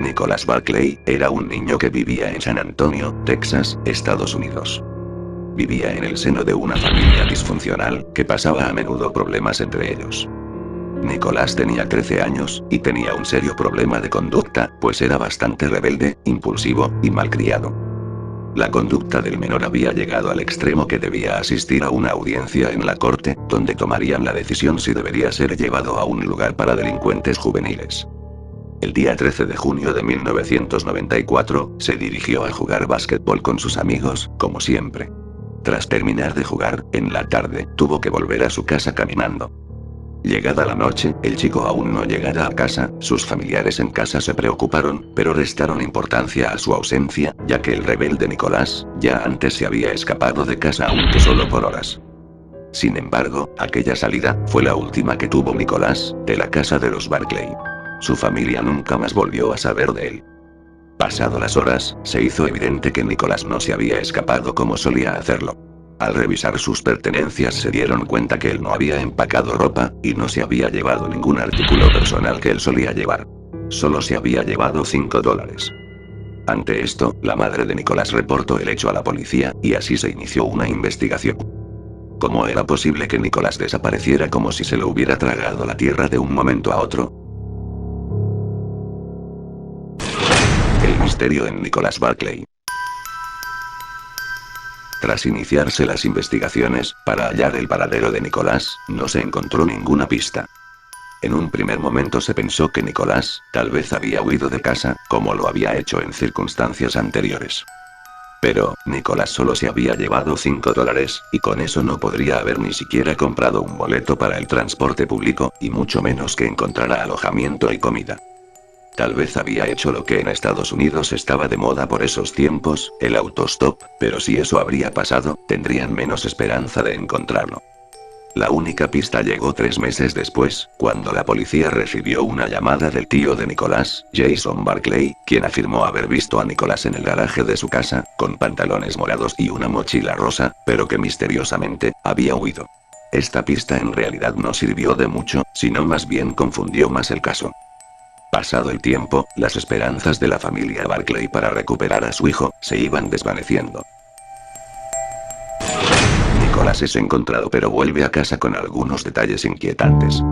Nicholas Barclay era un niño que vivía en San Antonio, Texas, Estados Unidos. Vivía en el seno de una familia disfuncional, que pasaba a menudo problemas entre ellos. Nicholas tenía 13 años, y tenía un serio problema de conducta, pues era bastante rebelde, impulsivo, y malcriado. La conducta del menor había llegado al extremo que debía asistir a una audiencia en la corte, donde tomarían la decisión si debería ser llevado a un lugar para delincuentes juveniles. El día 13 de junio de 1994, se dirigió a jugar básquetbol con sus amigos, como siempre. Tras terminar de jugar, en la tarde, tuvo que volver a su casa caminando. Llegada la noche, el chico aún no llegara a casa, sus familiares en casa se preocuparon, pero restaron importancia a su ausencia, ya que el rebelde Nicholas, ya antes se había escapado de casa aunque solo por horas. Sin embargo, aquella salida, fue la última que tuvo Nicholas, de la casa de los Barclay. Su familia nunca más volvió a saber de él. Pasado las horas, se hizo evidente que Nicholas no se había escapado como solía hacerlo. Al revisar sus pertenencias se dieron cuenta que él no había empacado ropa, y no se había llevado ningún artículo personal que él solía llevar. Solo se había llevado $5. Ante esto, la madre de Nicholas reportó el hecho a la policía, y así se inició una investigación. ¿Cómo era posible que Nicholas desapareciera como si se lo hubiera tragado la tierra de un momento a otro? El misterio en Nicholas Barclay. Tras iniciarse las investigaciones, para hallar el paradero de Nicholas, no se encontró ninguna pista. En un primer momento se pensó que Nicholas, tal vez había huido de casa, como lo había hecho en circunstancias anteriores. Pero, Nicholas solo se había llevado $5, y con eso no podría haber ni siquiera comprado un boleto para el transporte público, y mucho menos que encontrara alojamiento y comida. Tal vez había hecho lo que en Estados Unidos estaba de moda por esos tiempos, el autostop, pero si eso habría pasado, tendrían menos esperanza de encontrarlo. La única pista llegó 3 meses después, cuando la policía recibió una llamada del tío de Nicholas, Jason Barclay, quien afirmó haber visto a Nicholas en el garaje de su casa, con pantalones morados y una mochila rosa, pero que misteriosamente, había huido. Esta pista en realidad no sirvió de mucho, sino más bien confundió más el caso. Pasado el tiempo, las esperanzas de la familia Barclay para recuperar a su hijo, se iban desvaneciendo. Nicholas es encontrado pero vuelve a casa con algunos detalles inquietantes.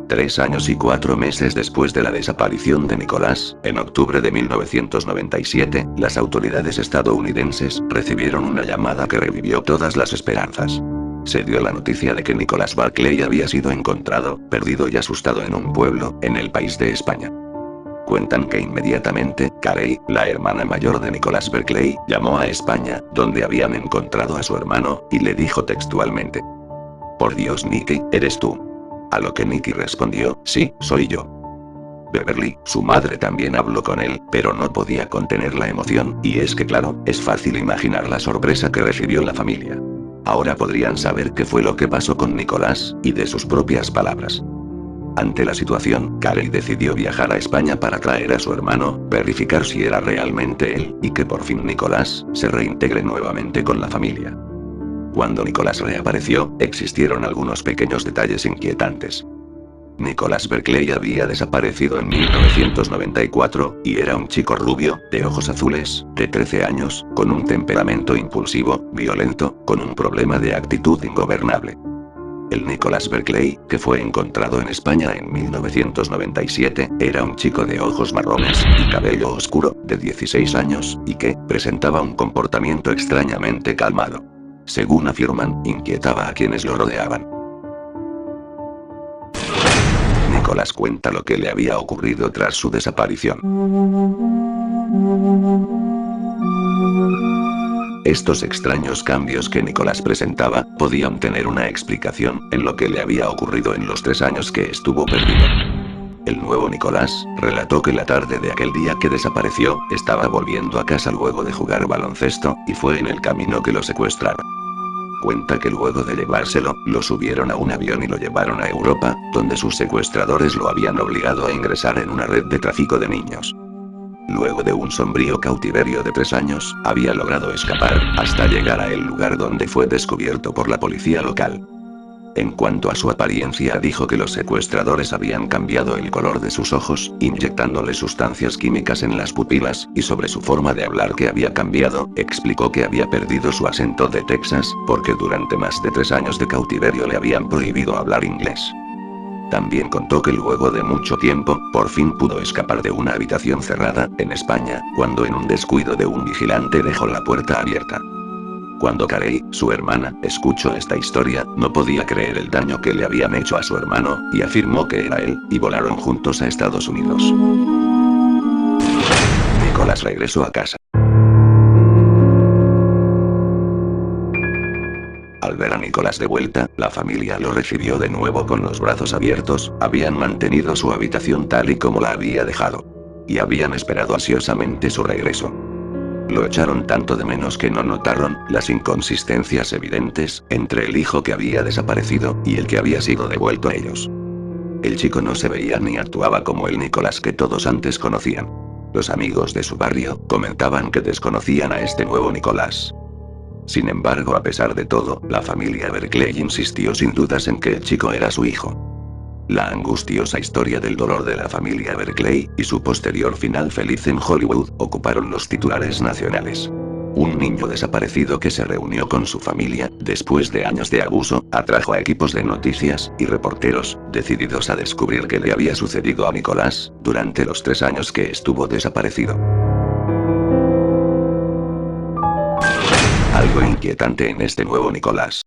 3 años y 4 meses después de la desaparición de Nicholas, en octubre de 1997, las autoridades estadounidenses recibieron una llamada que revivió todas las esperanzas. Se dio la noticia de que Nicholas Barclay había sido encontrado, perdido y asustado en un pueblo, en el país de España. Cuentan que inmediatamente, Carey, la hermana mayor de Nicholas Barclay, llamó a España, donde habían encontrado a su hermano, y le dijo textualmente: «Por Dios, Nicky, ¿eres tú?». A lo que Nicky respondió: «Sí, soy yo». Beverly, su madre, también habló con él, pero no podía contener la emoción, y es que claro, es fácil imaginar la sorpresa que recibió la familia. Ahora podrían saber qué fue lo que pasó con Nicholas, y de sus propias palabras. Ante la situación, Carey decidió viajar a España para traer a su hermano, verificar si era realmente él, y que por fin Nicholas se reintegre nuevamente con la familia. Cuando Nicholas reapareció, existieron algunos pequeños detalles inquietantes. Nicholas Barclay había desaparecido en 1994, y era un chico rubio, de ojos azules, de 13 años, con un temperamento impulsivo, violento, con un problema de actitud ingobernable. El Nicholas Barclay, que fue encontrado en España en 1997, era un chico de ojos marrones y cabello oscuro, de 16 años, y que presentaba un comportamiento extrañamente calmado. Según afirman, inquietaba a quienes lo rodeaban. Nicholas cuenta lo que le había ocurrido tras su desaparición. Estos extraños cambios que Nicholas presentaba, podían tener una explicación en lo que le había ocurrido en los 3 años que estuvo perdido. El nuevo Nicholas relató que la tarde de aquel día que desapareció, estaba volviendo a casa luego de jugar baloncesto, y fue en el camino que lo secuestraron. Cuenta que luego de llevárselo, lo subieron a un avión y lo llevaron a Europa, donde sus secuestradores lo habían obligado a ingresar en una red de tráfico de niños. Luego de un sombrío cautiverio de 3 años, había logrado escapar, hasta llegar a el lugar donde fue descubierto por la policía local. En cuanto a su apariencia, dijo que los secuestradores habían cambiado el color de sus ojos, inyectándole sustancias químicas en las pupilas, y sobre su forma de hablar que había cambiado, explicó que había perdido su acento de Texas, porque durante más de 3 años de cautiverio le habían prohibido hablar inglés. También contó que luego de mucho tiempo, por fin pudo escapar de una habitación cerrada, en España, cuando en un descuido de un vigilante dejó la puerta abierta. Cuando Carey, su hermana, escuchó esta historia, no podía creer el daño que le habían hecho a su hermano, y afirmó que era él, y volaron juntos a Estados Unidos. Nicolás regresó a casa. Al ver a Nicolás de vuelta, la familia lo recibió de nuevo con los brazos abiertos, habían mantenido su habitación tal y como la había dejado. Y habían esperado ansiosamente su regreso. Lo echaron tanto de menos que no notaron las inconsistencias evidentes entre el hijo que había desaparecido y el que había sido devuelto a ellos. El chico no se veía ni actuaba como el Nicolás que todos antes conocían. Los amigos de su barrio comentaban que desconocían a este nuevo Nicolás. Sin embargo, a pesar de todo, la familia Berkeley insistió sin dudas en que el chico era su hijo. La angustiosa historia del dolor de la familia Berkeley, y su posterior final feliz en Hollywood, ocuparon los titulares nacionales. Un niño desaparecido que se reunió con su familia, después de años de abuso, atrajo a equipos de noticias y reporteros, decididos a descubrir qué le había sucedido a Nicolás, durante los 3 años que estuvo desaparecido. Algo inquietante en este nuevo Nicolás.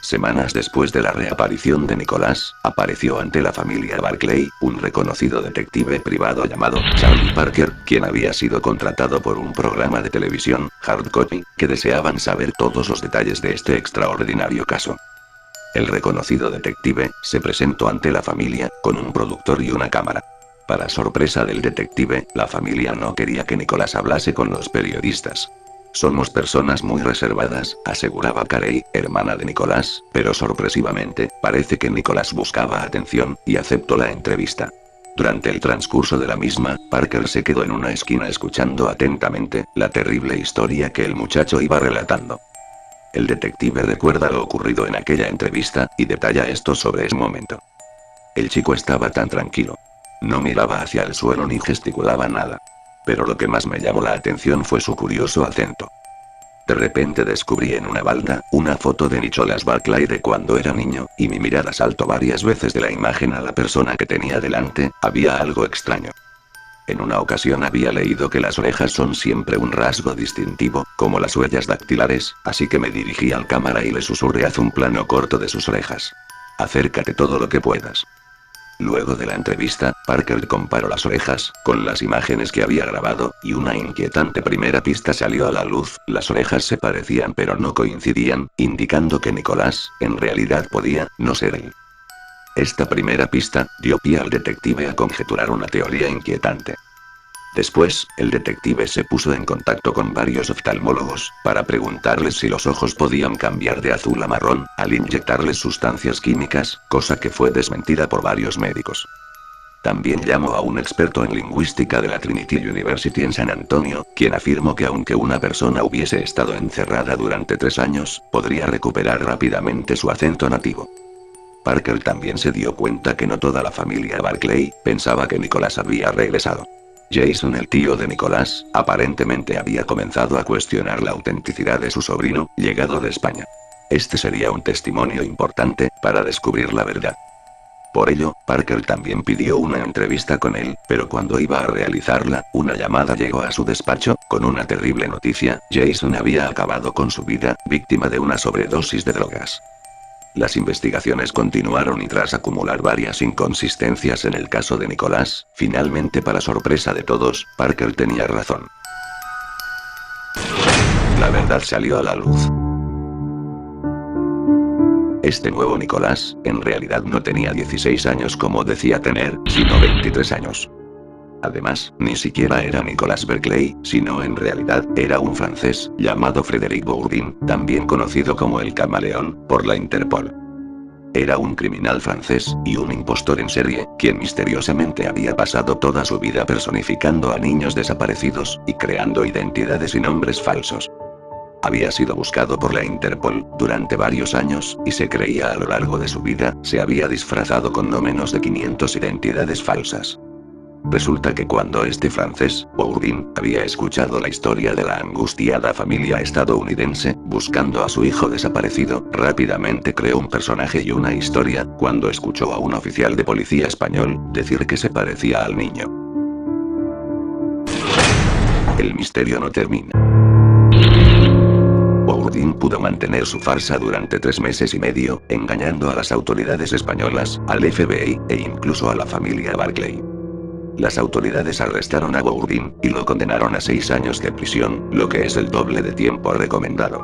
Semanas después de la reaparición de Nicolás, apareció ante la familia Barclay, un reconocido detective privado llamado Charlie Parker, quien había sido contratado por un programa de televisión, Hard Copy, que deseaban saber todos los detalles de este extraordinario caso. El reconocido detective se presentó ante la familia, con un productor y una cámara. Para sorpresa del detective, la familia no quería que Nicolás hablase con los periodistas. Somos personas muy reservadas, aseguraba Carey, hermana de Nicolás, pero sorpresivamente, parece que Nicolás buscaba atención, y aceptó la entrevista. Durante el transcurso de la misma, Parker se quedó en una esquina escuchando atentamente la terrible historia que el muchacho iba relatando. El detective recuerda lo ocurrido en aquella entrevista, y detalla esto sobre ese momento. El chico estaba tan tranquilo. No miraba hacia el suelo ni gesticulaba nada. Pero lo que más me llamó la atención fue su curioso acento. De repente descubrí en una balda una foto de Nicholas Barclay de cuando era niño, y mi mirada saltó varias veces de la imagen a la persona que tenía delante. Había algo extraño. En una ocasión había leído que las orejas son siempre un rasgo distintivo, como las huellas dactilares, así que me dirigí al cámara y le susurré: haz un plano corto de sus orejas. Acércate todo lo que puedas. Luego de la entrevista, Parker comparó las orejas con las imágenes que había grabado, y una inquietante primera pista salió a la luz: las orejas se parecían pero no coincidían, indicando que Nicolás, en realidad podía no ser él. Esta primera pista dio pie al detective a conjeturar una teoría inquietante. Después, el detective se puso en contacto con varios oftalmólogos, para preguntarles si los ojos podían cambiar de azul a marrón, al inyectarles sustancias químicas, cosa que fue desmentida por varios médicos. También llamó a un experto en lingüística de la Trinity University en San Antonio, quien afirmó que aunque una persona hubiese estado encerrada durante 3 años, podría recuperar rápidamente su acento nativo. Parker también se dio cuenta que no toda la familia Barclay pensaba que Nicolás había regresado. Jason, el tío de Nicolás, aparentemente había comenzado a cuestionar la autenticidad de su sobrino, llegado de España. Este sería un testimonio importante para descubrir la verdad. Por ello, Parker también pidió una entrevista con él, pero cuando iba a realizarla, una llamada llegó a su despacho, con una terrible noticia: Jason había acabado con su vida, víctima de una sobredosis de drogas. Las investigaciones continuaron y tras acumular varias inconsistencias en el caso de Nicolás, finalmente, para sorpresa de todos, Parker tenía razón. La verdad salió a la luz. Este nuevo Nicolás, en realidad no tenía 16 años como decía tener, sino 23 años. Además, ni siquiera era Nicolás Berkeley, sino en realidad, era un francés, llamado Frédéric Bourdin, también conocido como el Camaleón, por la Interpol. Era un criminal francés, y un impostor en serie, quien misteriosamente había pasado toda su vida personificando a niños desaparecidos, y creando identidades y nombres falsos. Había sido buscado por la Interpol durante varios años, y se creía a lo largo de su vida, se había disfrazado con no menos de 500 identidades falsas. Resulta que cuando este francés, Bourdin, había escuchado la historia de la angustiada familia estadounidense, buscando a su hijo desaparecido, rápidamente creó un personaje y una historia, cuando escuchó a un oficial de policía español decir que se parecía al niño. El misterio no termina. Bourdin pudo mantener su farsa durante 3 meses y medio, engañando a las autoridades españolas, al FBI, e incluso a la familia Barclay. Las autoridades arrestaron a Bourdin, y lo condenaron a 6 años de prisión, lo que es el doble de tiempo recomendado.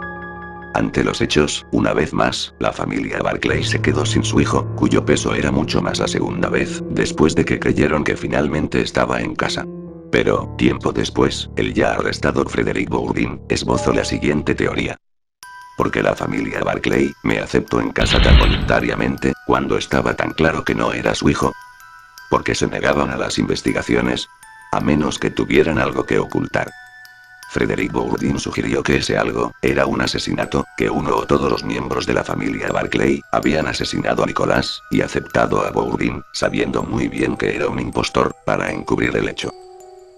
Ante los hechos, una vez más, la familia Barclay se quedó sin su hijo, cuyo peso era mucho más la segunda vez, después de que creyeron que finalmente estaba en casa. Pero, tiempo después, el ya arrestado Frederick Bourdin esbozó la siguiente teoría. Porque la familia Barclay me aceptó en casa tan voluntariamente, cuando estaba tan claro que no era su hijo. Porque se negaban a las investigaciones, a menos que tuvieran algo que ocultar. Frederick Bourdin sugirió que ese algo era un asesinato, que uno o todos los miembros de la familia Barclay habían asesinado a Nicolás, y aceptado a Bourdin, sabiendo muy bien que era un impostor, para encubrir el hecho.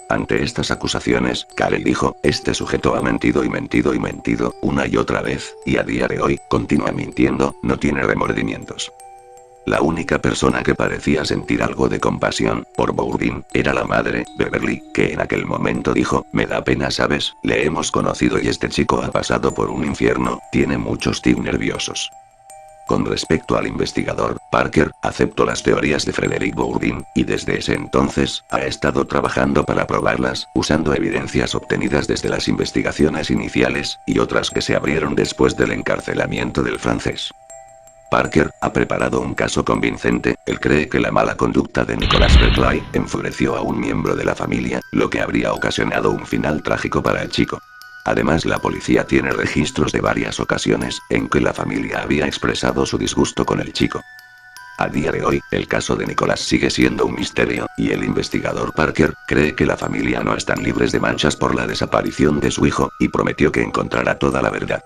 Ante estas acusaciones, Carey dijo, este sujeto ha mentido y mentido y mentido, una y otra vez, y a día de hoy, continúa mintiendo, no tiene remordimientos. La única persona que parecía sentir algo de compasión por Bourdin era la madre, Beverly, que en aquel momento dijo, me da pena, sabes, le hemos conocido y este chico ha pasado por un infierno, tiene muchos tics nerviosos. Con respecto al investigador, Parker, aceptó las teorías de Frederick Bourdin, y desde ese entonces, ha estado trabajando para probarlas, usando evidencias obtenidas desde las investigaciones iniciales, y otras que se abrieron después del encarcelamiento del francés. Parker ha preparado un caso convincente. Él cree que la mala conducta de Nicholas Barclay enfureció a un miembro de la familia, lo que habría ocasionado un final trágico para el chico. Además, la policía tiene registros de varias ocasiones en que la familia había expresado su disgusto con el chico. A día de hoy, el caso de Nicholas sigue siendo un misterio, y el investigador Parker cree que la familia no están libres de manchas por la desaparición de su hijo, y prometió que encontrará toda la verdad.